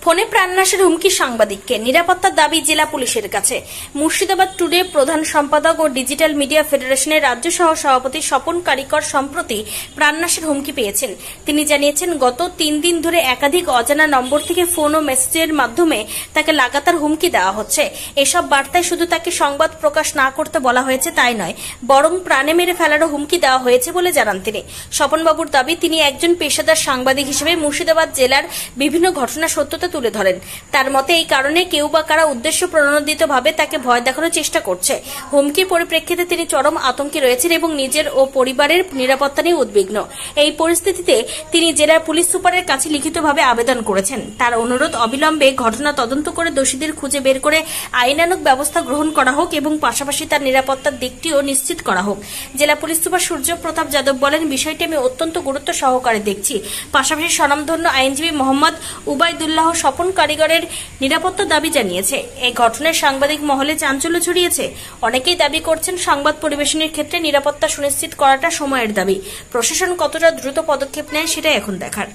ফোনে প্রাণনাশের হুমকি সাংবাদিককে, নিরাপত্তার দাবি জেলা পুলিশের কাছে। মুর্শিদাবাদ টুডে প্রধান সম্পাদক ও ডিজিটাল মিডিয়া ফেডারেশনের রাজ্য সহ সভাপতি স্বপন কারিকর সম্প্রতি প্রাণনাশের হুমকি পেয়েছেন। তিনি জানিয়েছেন, গত 3 দিন ধরে একাধিক অজানা নম্বর থেকে ফোন ও মেসেজের মাধ্যমে তাকে লাগাতার হুমকি দেওয়া হচ্ছে। এসব বার্তায় শুধু তাকে সংবাদ প্রকাশ না করতে বলা হয়েছে তাই নয়, বরং প্রাণে মেরে ফেলারও হুমকি দেওয়া হয়েছে বলে জানান তিনি। স্বপনবাবুর দাবি, তিনি একজন পেশাদার সাংবাদিক হিসেবে মুর্শিদাবাদ জেলার বিভিন্ন ঘটনা সত্যতা তুলে ধরেন। তার মতে এই কারণে কেউ বা কারা উদ্দেশ্য প্রণোদিতভাবে তাকে ভয় দেখানোর চেষ্টা করছে। হুমকির পরিপ্রেক্ষিতে তিনি চরম আতঙ্কে রয়েছেন এবং নিজের ও পরিবারের নিরাপত্তা নিয়ে উদ্বিগ্ন। এই পরিস্থিতিতে তিনি জেলার পুলিশ সুপারের কাছে লিখিতভাবে আবেদন করেছেন। তার অনুরোধ, অবিলম্বে ঘটনা তদন্ত করে দোষীদের খুঁজে বের করে আইনানুগ ব্যবস্থা গ্রহণ করা হোক এবং পাশাপাশি তার নিরাপত্তার দিকটিও নিশ্চিত করা হোক। জেলা পুলিশ সুপার সূর্য প্রতাপ যাদব বলেন, বিষয়টি আমি অত্যন্ত গুরুত্ব সহকারে দেখছি। পাশাপাশি স্বনামধন্য আইনজীবী মোহাম্মদ উবাইদুল্লাহ স্বপন কারিগরের নিরাপত্তার দাবি জানিয়েছে। এই ঘটনায় সাংবাদিক মহলে চাঞ্চল্য ছড়িয়েছে। অনেকেই দাবি করছেন, সংবাদ পরিবেশনের ক্ষেত্রে নিরাপত্তা সুনিশ্চিত করাটা সময়ের দাবি। প্রশাসন কতটা দ্রুত পদক্ষেপ নেয় সেটা এখন দেখার।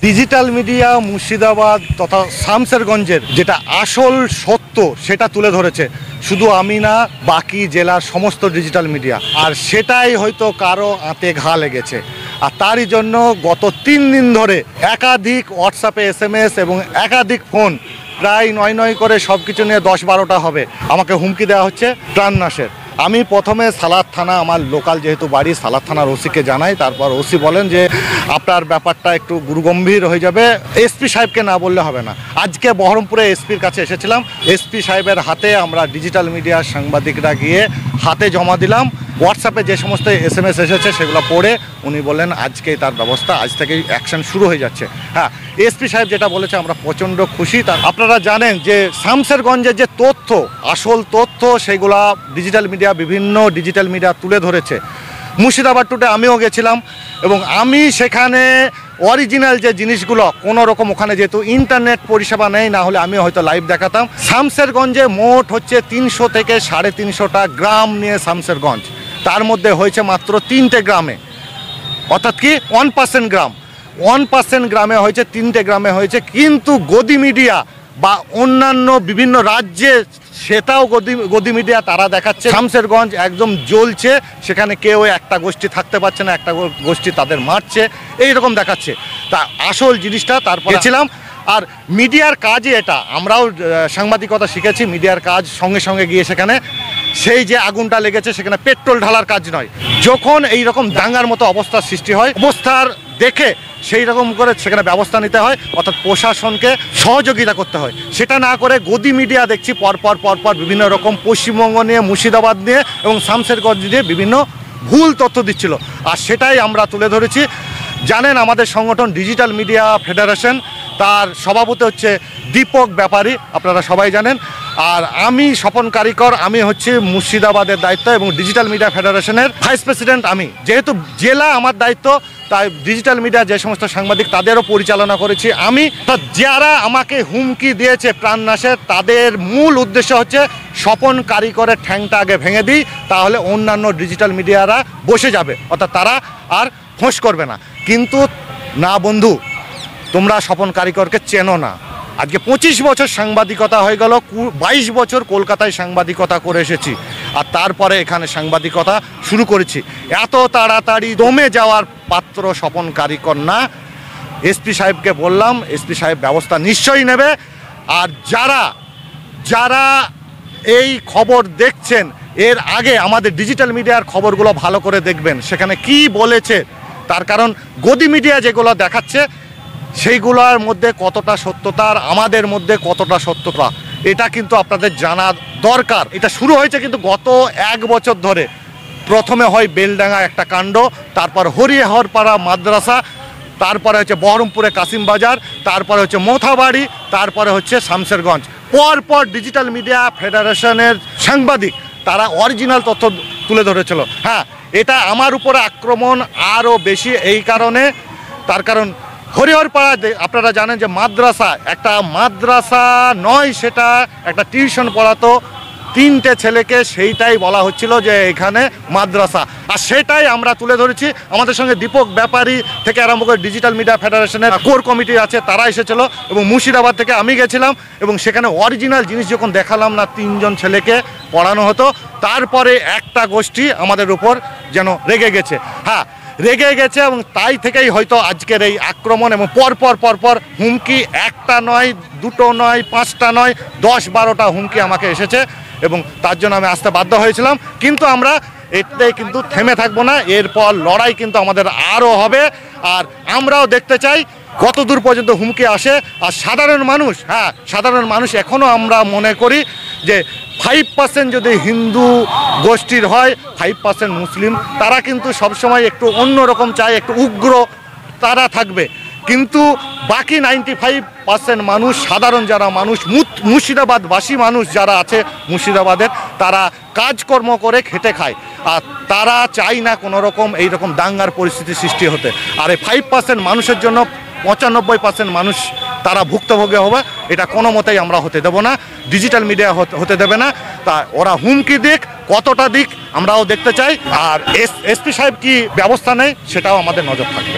ডিজিটাল মিডিয়া মুর্শিদাবাদ তথা শামসেরগঞ্জের যেটা আসল সত্য সেটা তুলে ধরেছে, শুধু আমি না, বাকি জেলার সমস্ত ডিজিটাল মিডিয়া। আর সেটাই হয়তো কারো আঁতে ঘা লেগেছে। আর তারই জন্য গত 3 দিন ধরে একাধিক হোয়াটসঅ্যাপে SMS এবং একাধিক ফোন, প্রায় 9 করে সব কিছু নিয়ে 10-12টা হবে, আমাকে হুমকি দেওয়া হচ্ছে প্রাণনাশের। আমি প্রথমে সালাদ থানা, আমার লোকাল যেহেতু বাড়ি, সালাদ থানার ওসিকে জানাই। তারপর ওসি বলেন যে আপনার ব্যাপারটা একটু গুরুগম্ভীর হয়ে যাবে, SP সাহেবকে না বললে হবে না। আজকে বহরমপুরে SPর কাছে এসেছিলাম। SP সাহেবের হাতে আমরা ডিজিটাল মিডিয়ার সাংবাদিকরা গিয়ে হাতে জমা দিলাম। হোয়াটসঅ্যাপে যে সমস্ত SMS এসেছে সেগুলো পড়ে উনি বললেন আজকেই তার ব্যবস্থা, আজ থেকেই অ্যাকশন শুরু হয়ে যাচ্ছে। হ্যাঁ, SP সাহেব যেটা বলেছে আমরা প্রচণ্ড খুশি। তার আপনারা জানেন যে শামসেরগঞ্জের যে তথ্য, আসল তথ্য, সেগুলা ডিজিটাল মিডিয়া, বিভিন্ন ডিজিটাল মিডিয়া তুলে ধরেছে। মুর্শিদাবাদ টুডে আমিও গেছিলাম এবং আমি সেখানে অরিজিনাল যে জিনিসগুলো, কোনো রকম ওখানে যেহেতু ইন্টারনেট পরিষেবা নেই, না হলে আমি হয়তো লাইভ দেখাতাম। শামসেরগঞ্জে মোট হচ্ছে 300 থেকে 350টা গ্রাম নিয়ে শামসেরগঞ্জ, তার মধ্যে হয়েছে মাত্র 3টে গ্রামে, অর্থাৎ কি 1% গ্রাম, 1% গ্রামে হয়েছে, 3টে গ্রামে হয়েছে। কিন্তু গদি মিডিয়া বা অন্যান্য বিভিন্ন রাজ্যে সেটাও গদি মিডিয়া তারা দেখাচ্ছে শামসেরগঞ্জ একদম জ্বলছে, সেখানে কেউ একটা গোষ্ঠী থাকতে পারছে না, একটা গোষ্ঠী তাদের মারছে, এইরকম দেখাচ্ছে। তা আসল জিনিসটা তারপর ছিলাম। আর মিডিয়ার কাজই এটা, আমরাও সাংবাদিকতা শিখেছি। মিডিয়ার কাজ সঙ্গে সঙ্গে গিয়ে সেখানে সেই যে আগুনটা লেগেছে সেখানে পেট্রোল ঢালার কাজ নয়। যখন এই রকম দাঙ্গার মতো অবস্থার সৃষ্টি হয়, অবস্থার দেখে সেই রকম করে সেখানে ব্যবস্থা নিতে হয়, অর্থাৎ প্রশাসনকে সহযোগিতা করতে হয়। সেটা না করে গদি মিডিয়া দেখছি পরপর বিভিন্ন রকম পশ্চিমবঙ্গ নিয়ে, মুর্শিদাবাদ নিয়ে এবং শামসেরগঞ্জ নিয়ে বিভিন্ন ভুল তথ্য দিচ্ছিল। আর সেটাই আমরা তুলে ধরেছি। জানেন আমাদের সংগঠন ডিজিটাল মিডিয়া ফেডারেশন, তার সভাপতি হচ্ছে দীপক ব্যাপারী, আপনারা সবাই জানেন। আর আমি স্বপন কারিকর, আমি হচ্ছে মুর্শিদাবাদের দায়িত্ব এবং ডিজিটাল মিডিয়া ফেডারেশনের ভাইস প্রেসিডেন্ট আমি। যেহেতু জেলা আমার দায়িত্ব, তাই ডিজিটাল মিডিয়া যে সমস্ত সাংবাদিক তাদেরও পরিচালনা করেছি আমি। তা যারা আমাকে হুমকি দিয়েছে প্রাণনাশের, তাদের মূল উদ্দেশ্য হচ্ছে স্বপন কারিকরের ঠ্যাংটা আগে ভেঙে দিই, তাহলে অন্যান্য ডিজিটাল মিডিয়ারা বসে যাবে, অর্থাৎ তারা আর ফোঁস করবে না। কিন্তু না বন্ধু, তোমরা স্বপন কারিকরকে চেনো না। আজকে 25 বছর সাংবাদিকতা হয়ে গেল, 22 বছর কলকাতায় সাংবাদিকতা করে এসেছি, আর তারপরে এখানে সাংবাদিকতা শুরু করেছি। এত তাড়াতাড়ি দমে যাওয়ার পাত্র স্বপন কারিকর না। SP সাহেবকে বললাম, SP সাহেব ব্যবস্থা নিশ্চয়ই নেবে। আর যারা এই খবর দেখছেন, এর আগে আমাদের ডিজিটাল মিডিয়ার খবরগুলো ভালো করে দেখবেন, সেখানে কি বলেছে। তার কারণ গদি মিডিয়া যেগুলো দেখাচ্ছে সেইগুলোর মধ্যে কতটা সত্যতা, আর আমাদের মধ্যে কতটা সত্যতা, এটা কিন্তু আপনাদের জানা দরকার। এটা শুরু হয়েছে কিন্তু গত 1 বছর ধরে। প্রথমে হয় বেলডাঙ্গা একটা কাণ্ড, তারপর হরিহরপাড়া মাদ্রাসা, তারপরে হচ্ছে বহরমপুরে কাসিমবাজার, তারপরে হচ্ছে মোথাবাড়ি, তারপরে হচ্ছে শামসেরগঞ্জ। পরপর ডিজিটাল মিডিয়া ফেডারেশনের সাংবাদিক তারা অরিজিনাল তথ্য তুলে ধরেছিল। হ্যাঁ, এটা আমার উপরে আক্রমণ আরও বেশি এই কারণে, তার কারণ হরিহরপাড়া আপনারা জানেন যে মাদ্রাসা, একটা মাদ্রাসা নয়, সেটা একটা টিউশন পড়াতো 3টে ছেলেকে, সেইটাই বলা হচ্ছিল যে এখানে মাদ্রাসা। আর সেটাই আমরা তুলে ধরেছি। আমাদের সঙ্গে দীপক ব্যাপারী থেকে আরম্ভ করে ডিজিটাল মিডিয়া ফেডারেশনের কোর কমিটি আছে, তারা এসেছিল এবং মুর্শিদাবাদ থেকে আমি গেছিলাম এবং সেখানে অরিজিনাল জিনিস যখন দেখালাম না, 3 জন ছেলেকে পড়ানো হতো, তারপরে একটা গোষ্ঠী আমাদের উপর যেন রেগে গেছে। হ্যাঁ, রেগে গেছে এবং তাই থেকেই হয়তো আজকের এই আক্রমণ এবং পরপর হুমকি, একটা নয়, দুটো নয়, 5টা নয়, 10-12টা হুমকি আমাকে এসেছে এবং তার জন্য আমি আসতে বাধ্য হয়েছিলাম। কিন্তু আমরা এটাই কিন্তু থেমে থাকবো না, এরপর লড়াই কিন্তু আমাদের আরও হবে। আর আমরাও দেখতে চাই কত দূর পর্যন্ত হুমকি আসে। আর সাধারণ মানুষ, হ্যাঁ সাধারণ মানুষ, এখনও আমরা মনে করি যে 5% যদি হিন্দু গোষ্ঠীর হয়, 5% মুসলিম, তারা কিন্তু সবসময় একটু অন্যরকম চায়, একটু উগ্র তারা থাকবে। কিন্তু বাকি 95% মানুষ, সাধারণ যারা মানুষ, মুর্শিদাবাদবাসী মানুষ যারা আছে মুর্শিদাবাদের, তারা কাজকর্ম করে খেটে খায়। আর তারা চায় না কোনো রকম এইরকম দাঙ্গার পরিস্থিতি সৃষ্টি হতে। আর এই 5% মানুষের জন্য 95% মানুষ তারা ভুক্তভোগী হবে, এটা কোনো মতেই আমরা হতে দেব না, ডিজিটাল মিডিয়া হতে দেবে না। তা ওরা হুমকি দিক, কতটা দিক আমরাও দেখতে চাই। আর এসপি সাহেব কি ব্যবস্থা নেয় সেটাও আমাদের নজর থাকবে।